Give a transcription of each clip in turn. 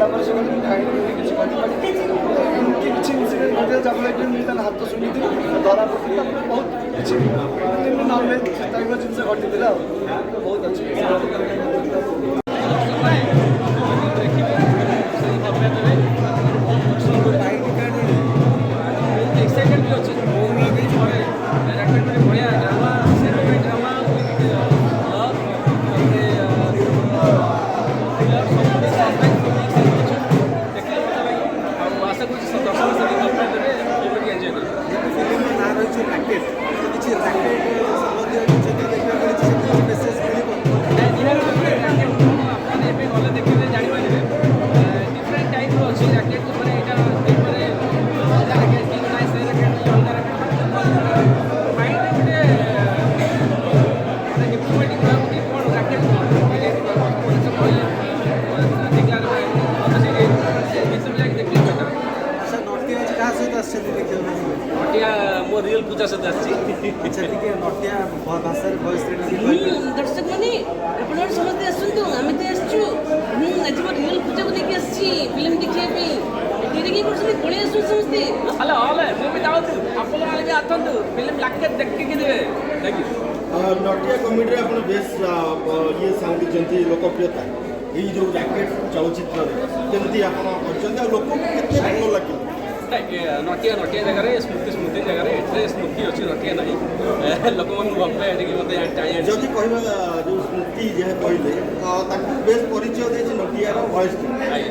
ତାପରେ ସେ କହିଲେ ଖାଇନି କିଛି କରିପାରିନି କିଛି ଇନସିଡେଣ୍ଟ ଘଟିଲା ଯାହାଫଳରେ ମୁଁ ତାଙ୍କ ହାତ ଶୁଣିଥିଲି ଧରା ପଡ଼ିଥିଲି ତାପରେ ବହୁତ କିଛି ନର୍ମାଲ ଟାଇପ୍ର ଜିନିଷ ଘଟିଥିଲା ଆଉ ବହୁତ ଅଛି। मो रियल पूजा सहित नटिया भाषा दर्शक मैंने आप समस्ते आसतु आम तो आसचु आज मो रियल पूजा को देखिए आसी फिल्म देखिए देखिए पलि आसु समस्ते हेलो हले मूवी दाउतु आपण माने भी आथंतु फिल्म लाके देखि देबे थैंक यू नटिया कॉमेडी आपण बेस ये सांग जंती लोकप्रियता এই जो रैकेट चलचित्र केमती आपण करछन आ लोक केते भलो लागे नटिया नटिया जगह स्मृति स्मृति जगह एटे स्मृति अच्छी नटिया ना लोक मन गपे एठी मते जदि कहबा जो स्मृति जे कहले ताकू बेस परिचय देछि नटिया रो वॉइस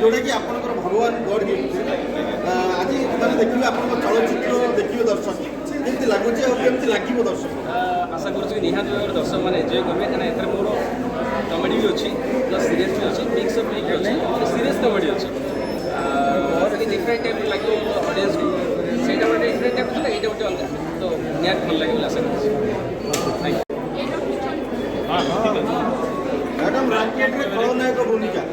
जोडा कि आपनकर भगवान गॉड गिफ्ट आज माने देखिबे आपनकर चलचित्र देखिबे दर्शक केमती लागुଛି और केमती लागिबो दर्शक आशा करूँ कि निहात भाव दर्शक मैंने एंजय करेंगे कहना एथर मोर कमेडी भी अच्छी प्लस सीरीज भी अच्छी मिक्स अप भी अच्छी सीरीज कमेडी अच्छी और डिफरेंट टाइप लगे ऑडियंस को से डिफरेंट टाइप था ये गोटे अलग तो निहात भल लगे आशा करूँ थैंक यू मैडम रैकेट रे खलनायक भूमिका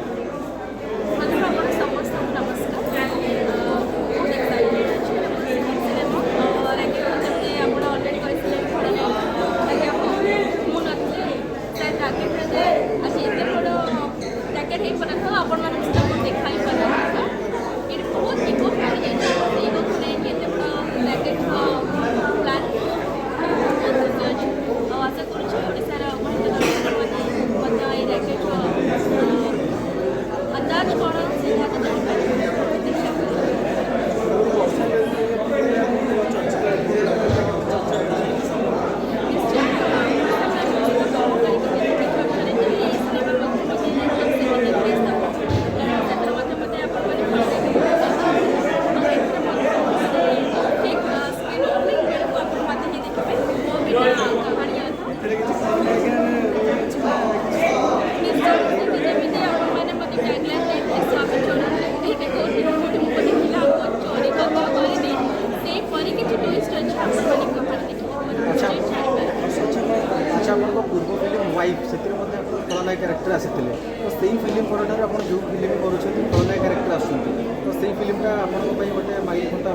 पूर्व फिल्म वाइफ से खलनायक क्यारेक्टर आसी तो सही फिल्म पर आप जो फिल्म कर खलनायक क्यारेक्टर आसुँच तो सही फिल्मटा आपको गोटे माइल घंटा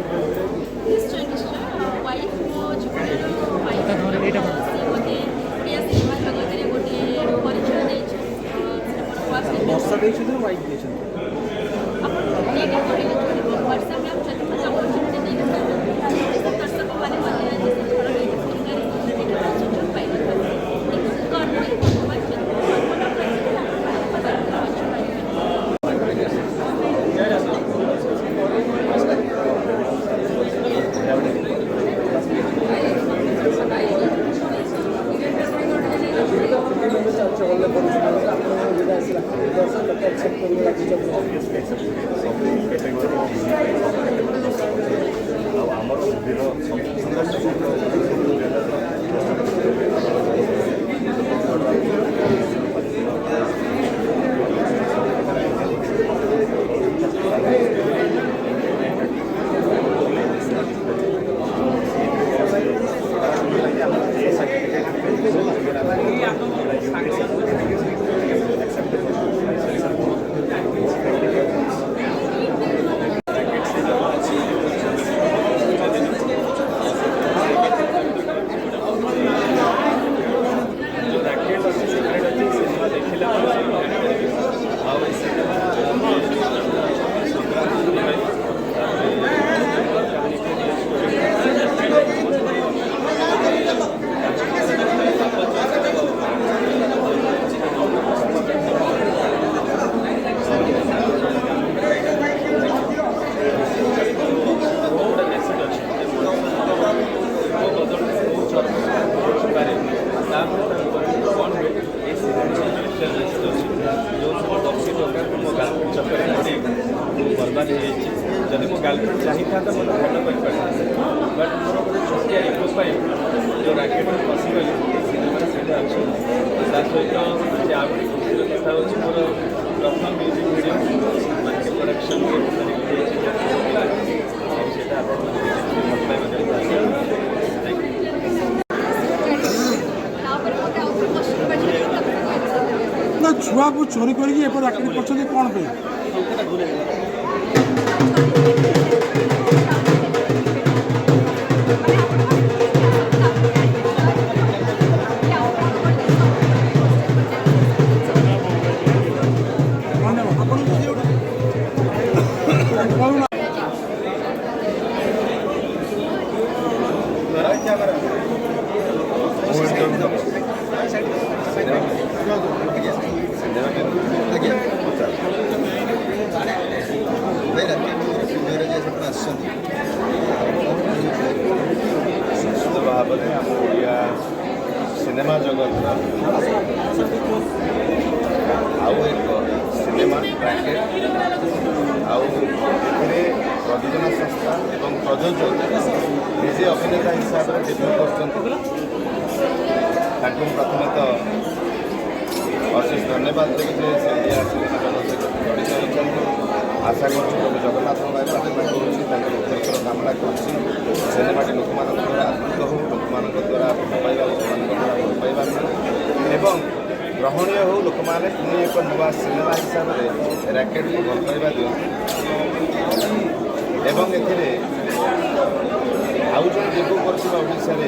वर्षा देखते वाइफ देखते ଗାର୍ଲଫ୍ରେଣ୍ଡ ଚାହିଁଥାନ୍ତା ମୋତେ ଭଲ କରିପାରିଥାନ୍ତା ବଟ୍ ମୋର ଗୋଟେ ଛୋଟିଆ ଇଗୋ ପାଇଁ ଯେଉଁ ରାକେଟରେ ପଶିଗଲି ସିନେମାରେ ସେଇଟା ଅଛି ତା ସହିତ ଆଜି ଆଉ ଗୋଟେ ଖୁସିର କଥା ହେଉଛି ମୋର ପ୍ରଥମ ମ୍ୟୁଜିକ୍ ଭିଡ଼ିଓ ମାର୍କେଟ ପ୍ରଡକ୍ସନ୍ରେ ଆଉ ସେଇଟା ଆପଣମାନେ ଭଲ ପାଇବା ଦେଇପାରିବେ ନା ଛୁଆକୁ ଚୋରି କରିକି ଏପରି ଚାକିରି କରିଛନ୍ତି କ'ଣ ପାଇଁ? ନିଶ୍ଚିତ ଭାବରେ ଆମ ଓଡ଼ିଆ ସିନେମା ଜଗତର ଆଉ ଏକ ସିନେମା ରାକେଟ ଆଉ ଏଥିରେ ପ୍ରଯୋଜନା ସଂସ୍ଥା ଏବଂ ପ୍ରଯୋଜକ ନିଜେ ଅଭିନେତା ହିସାବରେ ଡେବ୍ୟୁ କରୁଛନ୍ତି ତାଙ୍କୁ ପ୍ରଥମେ ତ ଅଶେଷ ଧନ୍ୟବାଦ ଦେବି ଯେ ସେ ଓଡ଼ିଆ ସିନେମା ଜଗତରେ ଜଡ଼ିତ ହେଉଛନ୍ତି। ଆଶା କରୁଛୁ ପ୍ରଭୁ ଜଗନ୍ନାଥଙ୍କ ପାଇଁ ପ୍ରାର୍ଥନା କରୁଛି ତାଙ୍କର ଉତ୍ତରର କାମନା କରୁଛି ସିନେମାଟି ଲୋକମାନଙ୍କ ଦ୍ୱାରା ଆଦୃତ ହେଉ ଲୋକମାନଙ୍କ ଦ୍ୱାରା ଭଲ ପାଇବା ଲୋକମାନଙ୍କ ଦ୍ୱାରା ଭଲ ପାଇବା ମିଳୁ ଏବଂ ଗ୍ରହଣୀୟ ହେଉ ଲୋକମାନେ ପୁଣି ଏକ ନୂଆ ସିନେମା ହିସାବରେ ରାକେଟକୁ ଭଲ ପାଇବା ଦିଅନ୍ତି ଏବଂ ଏଥିରେ ଆଉ ଜଣେ ଡେବ୍ୟୁ କରିଥିବା ଓଡ଼ିଶାରେ